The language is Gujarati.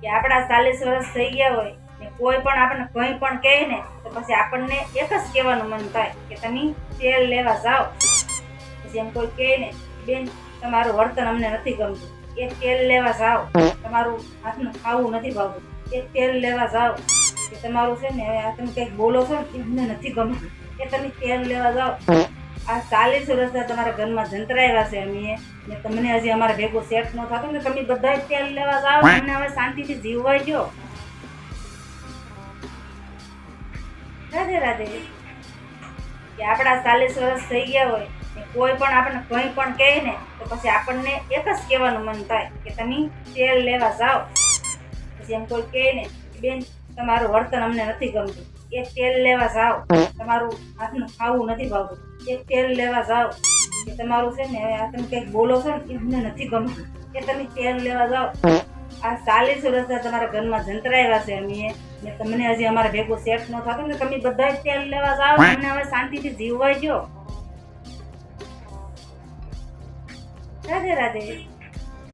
કે આપણા 40 વર્ષ થઈ ગયા હોય ને કોઈ પણ આપણને કંઈ પણ કહે ને તો પછી આપણને એક જ કહેવાનું મન થાય કે તમે તેલ લેવા જાઓ. પછી એમ કોઈ કહે ને બેન તમારું વર્તન અમને નથી ગમતું, એક તેલ લેવા જાઓ. તમારું હાથનું ખાવું નથી ભાવતું, એક તેલ લેવા જાઓ. કે તમારું છે ને આ તમે કંઈક બોલો છો ને એ અમને નથી ગમતું, કે તમે તેલ લેવા જાઓ. આ 40 વર્ષના તમારા ઘરમાં જંતરાવ્યા છે અમે ને તમને હજી અમારે ભેગું સેટ ન થતું ને તમે બધા તેલ લેવા જાઓ. અમને હવે શાંતિથી જીવવા દો. રાધે રાધે. કે આપણા 40 વર્ષ થઈ ગયા હોય ને કોઈ પણ આપણને કંઈ પણ કહે ને તો પછી આપણને એક જ કહેવાનું મન થાય કે તમે તેલ લેવા જાઓ. પછી એમ કોઈ કહે ને બેન તમારું વર્તન અમને નથી ગમતું, એક તેલ લેવા જાઓ. તમારું હાથનું ખાવું નથી ભાવતું, એક તેલ લેવા જાઓ. કે તમારું છે ને આ તમે કંઈક બોલો છો ને એ અમને નથી ગમતું, કે તમે તેલ લેવા જાઓ. આ 40 વર્ષના તમારા ઘરમાં જંતરાવ્યા છે અમે ને તમને હજી અમારે ભેગું સેટ ન થતું ને તમે બધા તેલ લેવા જાઓ. અમને હવે શાંતિથી જીવવા દો. રાધે રાધે.